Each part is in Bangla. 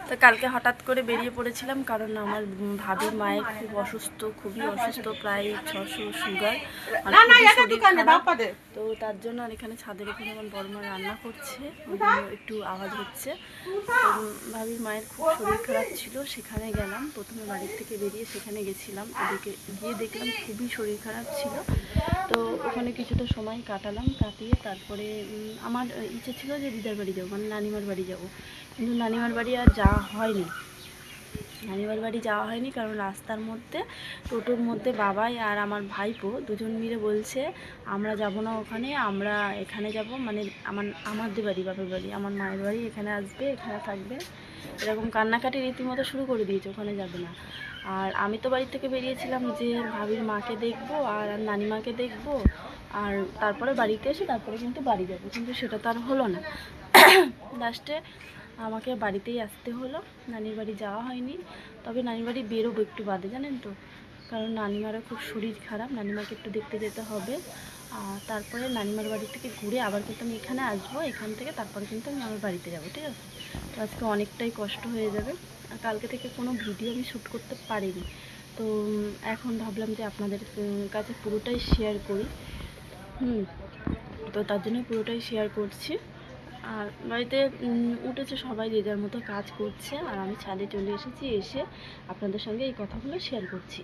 তো কালকে হঠাৎ করে বেরিয়ে পড়েছিলাম, কারণ আমার ভাবির মায়ের খুব অসুস্থ, খুবই অসুস্থ, প্রায় 600 সুগার, আর খুবই শরীর খারাপ। তো তার জন্য আর এখানে ছাদের এখানে আমার বড় মা রান্না করছে, একটু আওয়াজ হচ্ছে। তো ভাবির মায়ের খুব শরীর খারাপ ছিল, সেখানে গেলাম। প্রথমে বাড়ির থেকে বেরিয়ে সেখানে গেছিলাম, ওদিকে গিয়ে দেখলাম খুবই শরীর খারাপ ছিল। তো ওখানে কিছুটা সময় কাটালাম, কাটিয়ে তারপরে আমার ইচ্ছে ছিল যে দিদার বাড়ি যাবো, মানে নানিমার বাড়ি যাব। কিন্তু নানিমার বাড়ি আর যাওয়া হয়নি, নানিমার বাড়ি যাওয়া হয়নি কারণ রাস্তার মধ্যে টোটোর মধ্যে বাবাই আর আমার ভাইপো দুজন মিলে বলছে আমরা যাব না ওখানে, আমরা এখানে যাব, মানে আমাদের বাড়ি, বাপের বাড়ি, আমার মায়ের বাড়ি, এখানে আসবে, এখানে থাকবে, এরকম কান্নাকাটি রীতিমতো শুরু করে দিয়েছে, ওখানে যাবে না। আর আমি তো বাড়ি থেকে বেরিয়েছিলাম যে ভাবির মাকে দেখবো আর নানিমাকে দেখবো, আর তারপরে বাড়িতে এসে তারপরে কিন্তু বাড়ি যাবো, কিন্তু সেটা তো আর হলো না। লাস্টে আমাকে বাড়িতেই আসতে হলো, নানির বাড়ি যাওয়া হয়নি। তবে নানির বাড়ি বেরোবো একটু বাদে, জানেন তো, কারণ নানিমারও খুব শরীর খারাপ, নানিমাকে একটু দেখতে যেতে হবে। আর তারপরে নানিমার বাড়ি থেকে ঘুরে আবার কিন্তু আমি এখানে আসবো, এখান থেকে তারপরে কিন্তু আমি আমার বাড়িতে যাবো, ঠিক আছে। তো আজকে অনেকটাই কষ্ট হয়ে যাবে, আর কালকে থেকে কোনো ভিডিও আমি শ্যুট করতে পারিনি। তো এখন ভাবলাম যে আপনাদের কাছে পুরোটাই শেয়ার করি। তো তার জন্য পুরোটাই শেয়ার করছি। আর বাড়িতে উঠেছে সবাই, যে যার মতো কাজ করছে, আর আমি ছাদে চলে এসেছি, এসে আপনাদের সঙ্গে এই কথাগুলো শেয়ার করছি।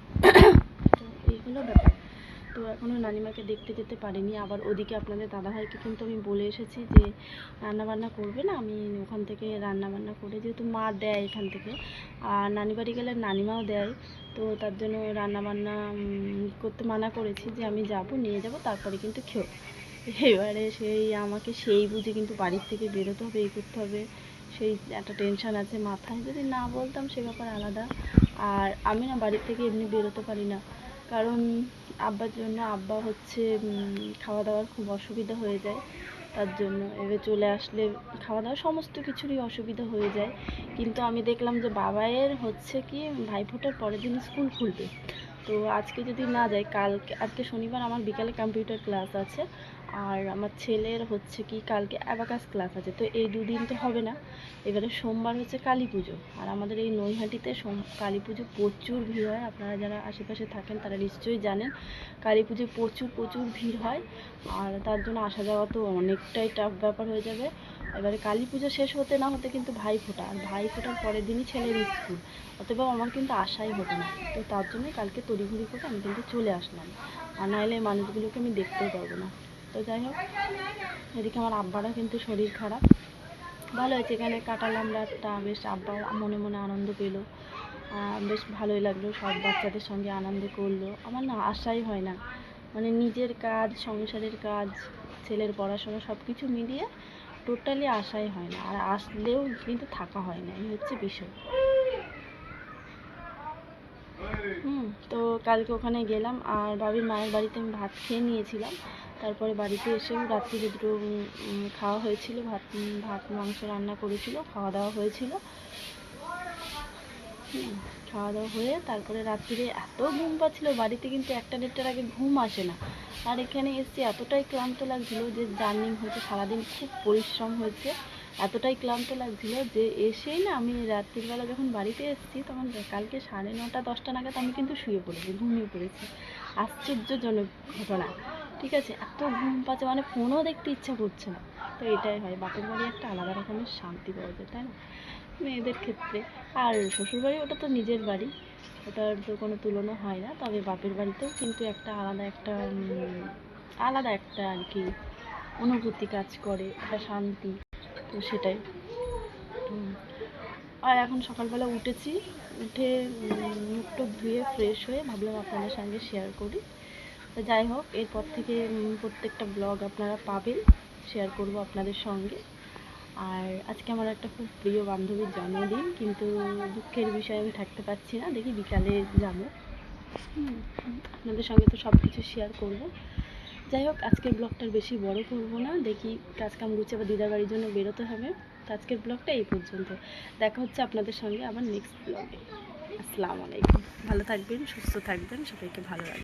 তো এইগুলো ব্যাপার। তো এখনও নানিমাকে দেখতে যেতে পারিনি। আবার ওদিকে আপনাদের দাদাভাইকে কিন্তু আমি বলে এসেছি যে রান্নাবান্না করবে না, আমি ওখান থেকে রান্নাবান্না করে, যেহেতু মা দেয় এখান থেকে, আর নানি বাড়ি গেলে নানিমাও দেয়, তো তার জন্য রান্নাবান্না করতে মানা করেছি, যে আমি যাব, নিয়ে যাব, তারপরে কিন্তু খেও। এবারে আমাকে বুঝে কিন্তু বাড়ির থেকে বেরোতে হবে, এই করতে হবে, সেই একটা টেনশান আছে মাথায়। যদি না বলতাম সে ব্যাপার আলাদা। আর আমি না বাড়ির থেকে এমনি বেরোতে পারি না, কারণ আব্বার জন্য, আব্বা হচ্ছে খাওয়া দাওয়ার খুব অসুবিধা হয়ে যায়, তার জন্য এবার চলে আসলে খাওয়া দাওয়া সমস্ত কিছুরই অসুবিধা হয়ে যায়। কিন্তু আমি দেখলাম যে বাবাইয়ের হচ্ছে কি ভাইফোঁটার পরের দিন স্কুল খুলবে, তো আজকে যদি না যাই, আজকে শনিবার আমার বিকালে কম্পিউটার ক্লাস আছে, আর আমার ছেলের হচ্ছে কি কালকে অ্যাবাকাস ক্লাস আছে, তো এই দুদিন তো হবে না। এবারে সোমবার হচ্ছে কালী পুজো, আর আমাদের এই নৈহাটিতে কালী পুজো প্রচুর ভিড় হয়, আপনারা যারা আশেপাশে থাকেন তারা নিশ্চয়ই জানেন, কালী পুজো প্রচুর প্রচুর ভিড় হয়, আর তার জন্য আসা যাওয়া তো অনেকটাই টাফ ব্যাপার হয়ে যাবে। এবারে কালী পুজো শেষ হতে না হতে কিন্তু ভাইফোঁটা, আর ভাইফোঁটার পরের দিনই ছেলের স্কুল, অতএব আমার কিন্তু আশাই হতো না। তো তার জন্যই কালকে তড়িঘড়ি করে আমি কিন্তু চলে আসলাম, আর নাহলে মানুষগুলোকে আমি দেখতেও পারবো না। তো যাই হোক, এদিকে আমার আব্বারও কিন্তু শরীর খারাপ। ভালো হয়েছে, এখানে কাটালাম রাতটা, বেশ আব্বা মনে মনে আনন্দ পেল, বেশ ভালোই লাগলো, সব বাচ্চাদের সঙ্গে আনন্দ করলো। আমার না আশাই হয় না, মানে নিজের কাজ, সংসারের কাজ, ছেলের পড়াশোনা সব কিছু মিলিয়ে টোটালি আশাই হয় না, আর আসলেও কিন্তু থাকা হয় না, এই হচ্ছে বিষয়। তো কালকে ওখানে গেলাম, আর বাবির মায়ের বাড়িতে আমি ভাত খেয়ে নিয়েছিলাম, তারপরে বাড়িতে এসেও রাত্রিরে দুটো খাওয়া হয়েছিল, ভাত মাংস রান্না করেছিল, খাওয়া দাওয়া হয়েছিল। খাওয়া দাওয়া হয়ে তারপরে রাত্রিরে এত ঘুম পাচ্ছিল, বাড়িতে কিন্তু 1টা-1.5টার আগে ঘুম আসে না, আর এখানে এসে এতটাই ক্লান্ত লাগছিল, যে জার্নি হয়েছে সারাদিন, খুব পরিশ্রম হয়েছে, এতটাই ক্লান্ত লাগছিল যে এসেই না আমি রাত্রিবেলা যখন বাড়িতে এসেছি, তখন কালকে 9:30-10টা নাগাদ আমি কিন্তু শুয়ে পড়েছি, ঘুমিয়ে পড়েছি। আশ্চর্যজনক ঘটনা, ঠিক আছে, এত ঘুম পাচ্ছে, মানে ফোনও দেখতে ইচ্ছা করছে না। তো এটাই হয়, বাপের বাড়ি একটা আলাদা রকমের শান্তি পাওয়া যায়, তাই না, মেয়েদের ক্ষেত্রে। আর শ্বশুরবাড়ি ওটা তো নিজের বাড়ি, ওটার তো কোনো তুলনা হয় না, তবে বাপের বাড়িতেও কিন্তু একটা আলাদা একটা আর কি অনুভূতি কাজ করে, একটা শান্তি, তো সেটাই। আর এখন সকালবেলা উঠেছি, উঠে মুখ টুক ধুয়ে ফ্রেশ হয়ে ভাবলাম আপনাদের সঙ্গে শেয়ার করি। তো যাই হোক, এরপর থেকে প্রত্যেকটা ব্লগ আপনারা পাবেন, শেয়ার করব আপনাদের সঙ্গে। আর আজকে আমার একটা খুব প্রিয় বান্ধবীর জন্মদিন, কিন্তু দুঃখের বিষয়ে আমি থাকতে পারছি না, দেখি বিকালে যাব। আপনাদের সঙ্গে তো সব কিছু শেয়ার করব। যাই হোক, আজকের ব্লগটার বেশি বড় করব না, দেখি কাজকাম গুছিয়ে আবার দিদার বাড়ির জন্য বেরোতে হবে। তো আজকের ব্লগটা এই পর্যন্ত, দেখা হচ্ছে আপনাদের সঙ্গে আবার নেক্সট ব্লগে। আসসালামু আলাইকুম, ভালো থাকবেন, সুস্থ থাকবেন, সবাইকে ভালো রাখবেন।